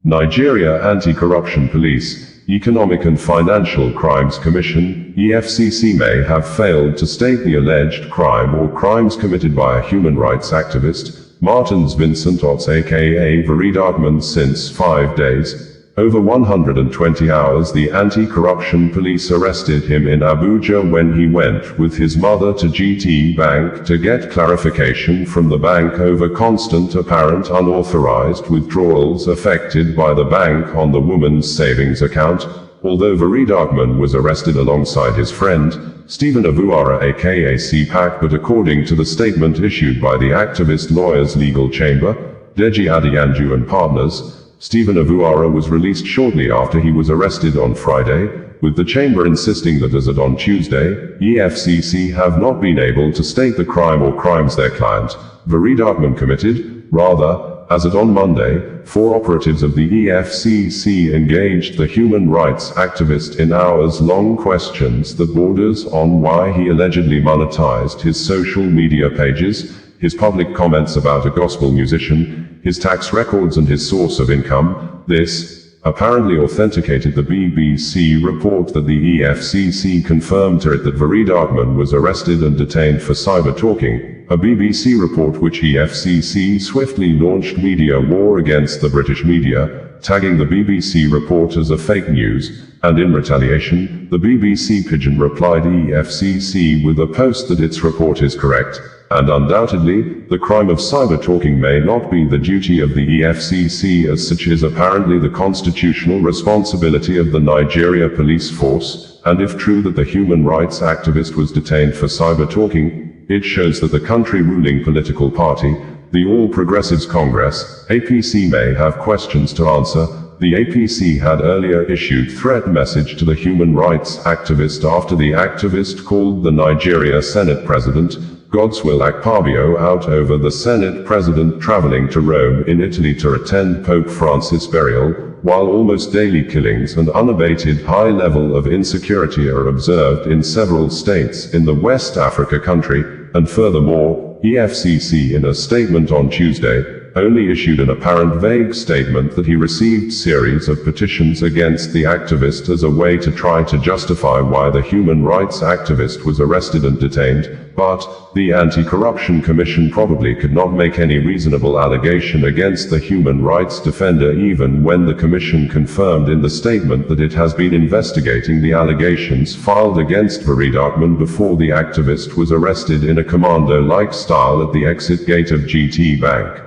Nigeria Anti-Corruption Police, Economic and Financial Crimes Commission, EFCC may have failed to state the alleged crime or crimes committed by a human rights activist, Martins Vincent Otts aka VeryDarkMan since 5 days. Over 120 hours the anti-corruption police arrested him in Abuja when he went with his mother to GT Bank to get clarification from the bank over constant apparent unauthorized withdrawals effected by the bank on the woman's savings account. Although VeryDarkMan was arrested alongside his friend, Stephen Avuara aka CPAC, but according to the statement issued by the activist lawyers' legal chamber, Deji Adeyanju and partners, Stephen Avuara was released shortly after he was arrested on Friday, with the chamber insisting that as at on Tuesday, EFCC have not been able to state the crime or crimes their client, VeryDarkMan, committed. Rather, as at on Monday, 4 operatives of the EFCC engaged the human rights activist in hours-long questions that borders on why he allegedly monetized his social media pages, his public comments about a gospel musician, his tax records and his source of income. This apparently authenticated the BBC report that the EFCC confirmed to it that VeryDarkMan was arrested and detained for cyber-talking, a BBC report which EFCC swiftly launched media war against the British media, tagging the BBC report as a fake news, and in retaliation, the BBC Pigeon replied EFCC with a post that its report is correct. And undoubtedly, the crime of cyber-talking may not be the duty of the EFCC, as such is apparently the constitutional responsibility of the Nigeria police force, and if true that the human rights activist was detained for cyber-talking, it shows that the country ruling political party, the All Progressives Congress, APC, may have questions to answer. The APC had earlier issued threat message to the human rights activist after the activist called the Nigeria Senate President, Godswill Akpabio, out over the Senate President traveling to Rome in Italy to attend Pope Francis' burial, while almost daily killings and unabated high level of insecurity are observed in several states in the West Africa country, and furthermore, EFCC in a statement on Tuesday, only issued an apparent vague statement that he received series of petitions against the activist as a way to try to justify why the human rights activist was arrested and detained, but the Anti-Corruption Commission probably could not make any reasonable allegation against the human rights defender, even when the Commission confirmed in the statement that it has been investigating the allegations filed against VeryDarkMan before the activist was arrested in a commando-like style at the exit gate of GT Bank.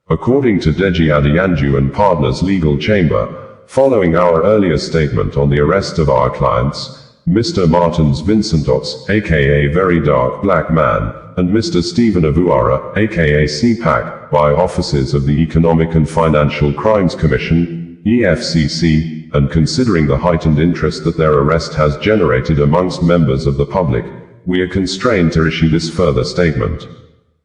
According to Deji Adeyanju and partners' legal chamber, following our earlier statement on the arrest of our clients, Mr. Martins Vincent Otts, aka VeryDarkMan, and Mr. Stephen Avuara, aka CPAC, by officers of the Economic and Financial Crimes Commission, EFCC, and considering the heightened interest that their arrest has generated amongst members of the public, we are constrained to issue this further statement.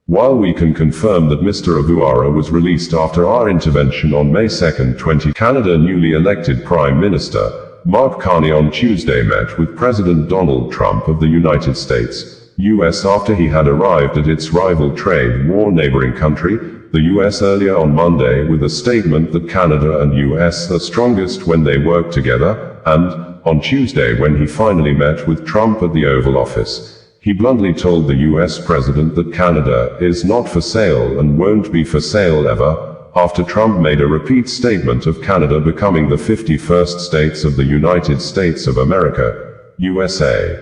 While we can confirm that Mr. Avuara was released after our intervention on May 2, Canada newly elected Prime Minister, Mark Carney, on Tuesday met with President Donald Trump of the United States, US, after he had arrived at its rival trade war neighboring country, the US, earlier on Monday, with a statement that Canada and US are strongest when they work together, and, on Tuesday when he finally met with Trump at the Oval Office, he bluntly told the US president that Canada is not for sale and won't be for sale ever, after Trump made a repeat statement of Canada becoming the 51st states of the United States of America, USA.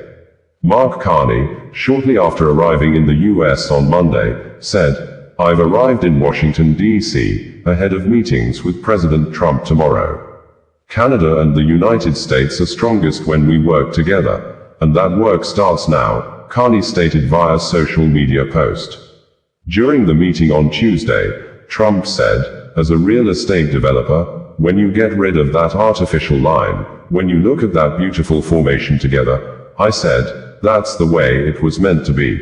Mark Carney, shortly after arriving in the US on Monday, said, "I've arrived in Washington, D.C., ahead of meetings with President Trump tomorrow. Canada and the United States are strongest when we work together, and that work starts now," Carney stated via social media post. During the meeting on Tuesday, Trump said, "As a real estate developer, when you get rid of that artificial line, when you look at that beautiful formation together, I said, that's the way it was meant to be."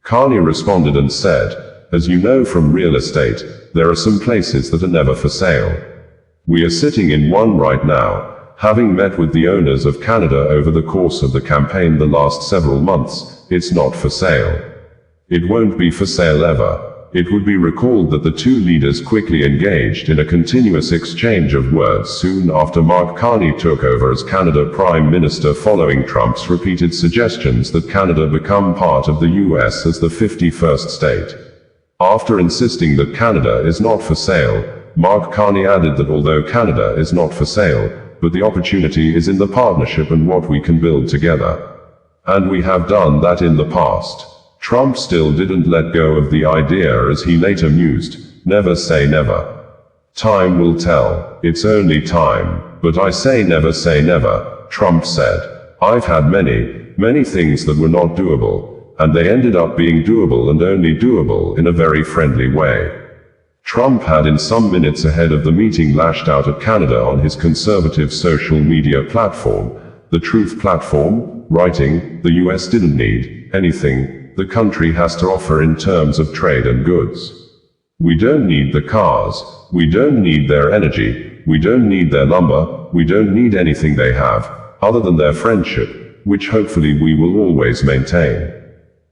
Carney responded and said, "As you know from real estate, there are some places that are never for sale. We are sitting in one right now, having met with the owners of Canada over the course of the campaign the last several months. It's not for sale. It won't be for sale ever. It would be recalled that the two leaders quickly engaged in a continuous exchange of words soon after Mark Carney took over as Canada Prime Minister following Trump's repeated suggestions that Canada become part of the US as the 51st state. After insisting that Canada is not for sale, Mark Carney added that although Canada is not for sale, but the opportunity is in the partnership and what we can build together. And we have done that in the past. Trump still didn't let go of the idea, as he later mused, "Never say never. Time will tell. It's only time. But I say never," Trump said. "I've had many things that were not doable, and they ended up being doable, and only doable in a very friendly way." Trump had in some minutes ahead of the meeting lashed out at Canada on his conservative social media platform, the Truth platform, writing, "The US didn't need anything the country has to offer in terms of trade and goods. We don't need the cars, we don't need their energy, we don't need their lumber, we don't need anything they have, other than their friendship, which hopefully we will always maintain.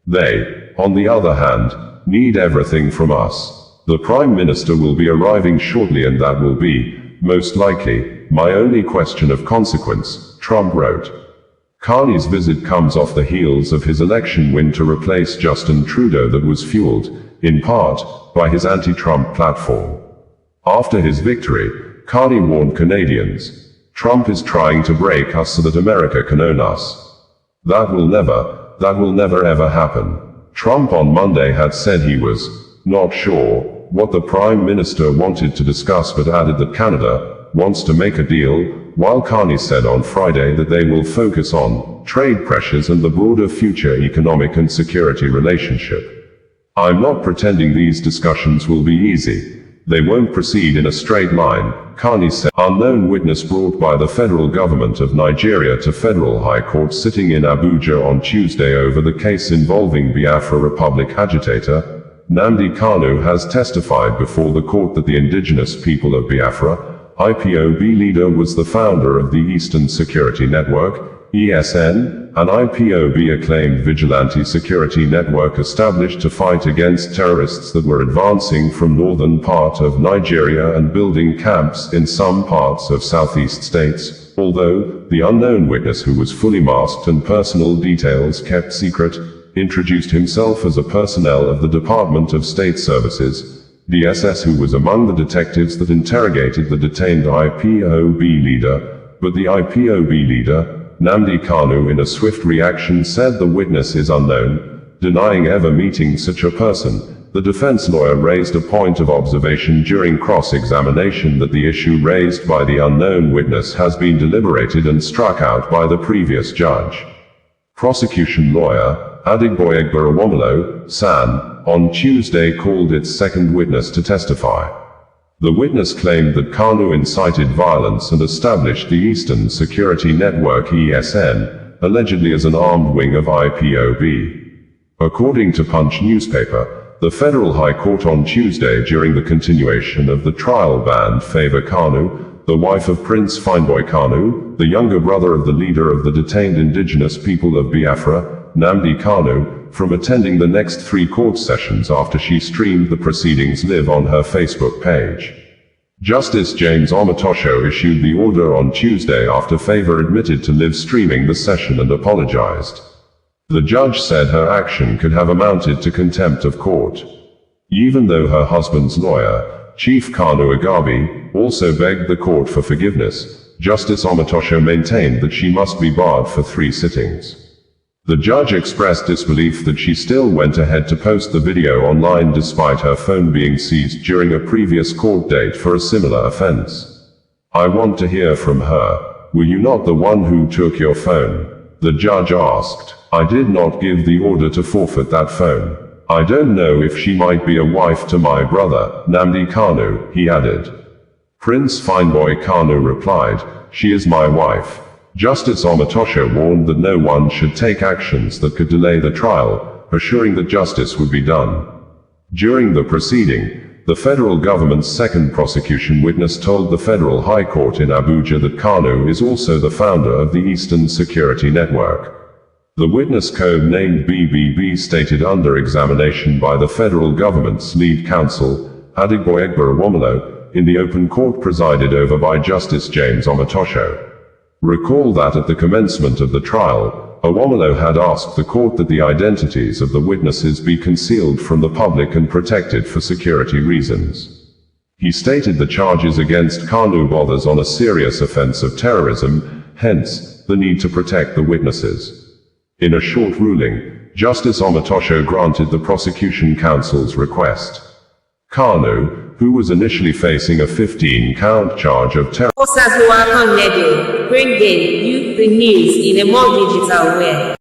They, on the other hand, need everything from us. The Prime Minister will be arriving shortly, and that will be, most likely, my only question of consequence," Trump wrote. Carney's visit comes off the heels of his election win to replace Justin Trudeau that was fueled, in part, by his anti-Trump platform. After his victory, Carney warned Canadians, "Trump is trying to break us so that America can own us. That will never ever happen." Trump on Monday had said he was not sure what the Prime Minister wanted to discuss, but added that Canada wants to make a deal, while Carney said on Friday that they will focus on trade pressures and the broader future economic and security relationship. "I'm not pretending these discussions will be easy. They won't proceed in a straight line," Carney said. Unknown witness brought by the federal government of Nigeria to federal high court sitting in Abuja on Tuesday over the case involving Biafra Republic agitator Nnamdi Kanu has testified before the court that the indigenous people of Biafra, IPOB leader, was the founder of the Eastern Security Network, ESN, an IPOB-acclaimed vigilante security network established to fight against terrorists that were advancing from northern part of Nigeria and building camps in some parts of southeast states, although the unknown witness, who was fully masked and personal details kept secret, introduced himself as a personnel of the Department of State Services, DSS, who was among the detectives that interrogated the detained IPOB leader, but the IPOB leader, Nnamdi Kanu, in a swift reaction said the witness is unknown, denying ever meeting such a person. The defense lawyer raised a point of observation during cross-examination that the issue raised by the unknown witness has been deliberated and struck out by the previous judge. Prosecution lawyer, Adigboyegborowomulo, SAN, on Tuesday called its second witness to testify. The witness claimed that Kanu incited violence and established the Eastern Security Network ESN, allegedly as an armed wing of IPOB. According to Punch newspaper, the federal high court on Tuesday, during the continuation of the trial, banned Favor Kanu, the wife of Prince Fineboy Kanu, the younger brother of the leader of the detained indigenous people of Biafra, Nnamdi Kanu, from attending the next 3 court sessions after she streamed the proceedings live on her Facebook page. Justice James Omotosho issued the order on Tuesday after Favor admitted to live streaming the session and apologized. The judge said her action could have amounted to contempt of court. Even though her husband's lawyer, Chief Kanu Agabi, also begged the court for forgiveness, Justice Omotosho maintained that she must be barred for 3 sittings. The judge expressed disbelief that she still went ahead to post the video online despite her phone being seized during a previous court date for a similar offense. "I want to hear from her. Were you not the one who took your phone?" the judge asked. "I did not give the order to forfeit that phone. I don't know if she might be a wife to my brother, Nnamdi Kanu," he added. Prince Fineboy Kanu replied, "She is my wife." Justice Omotosho warned that no one should take actions that could delay the trial, assuring that justice would be done. During the proceeding, the federal government's second prosecution witness told the federal high court in Abuja that Kanu is also the founder of the Eastern Security Network. The witness code-named BBB stated under examination by the federal government's lead counsel, Adigboyegba Awomolo, in the open court presided over by Justice James Omotosho. Recall that at the commencement of the trial, Awomolo had asked the court that the identities of the witnesses be concealed from the public and protected for security reasons. He stated the charges against Kanu bothers on a serious offense of terrorism, hence, the need to protect the witnesses. In a short ruling, Justice Omotosho granted the prosecution counsel's request. Kanu, who was initially facing a 15-count charge of terrorism, bringing you the news in a more digital way.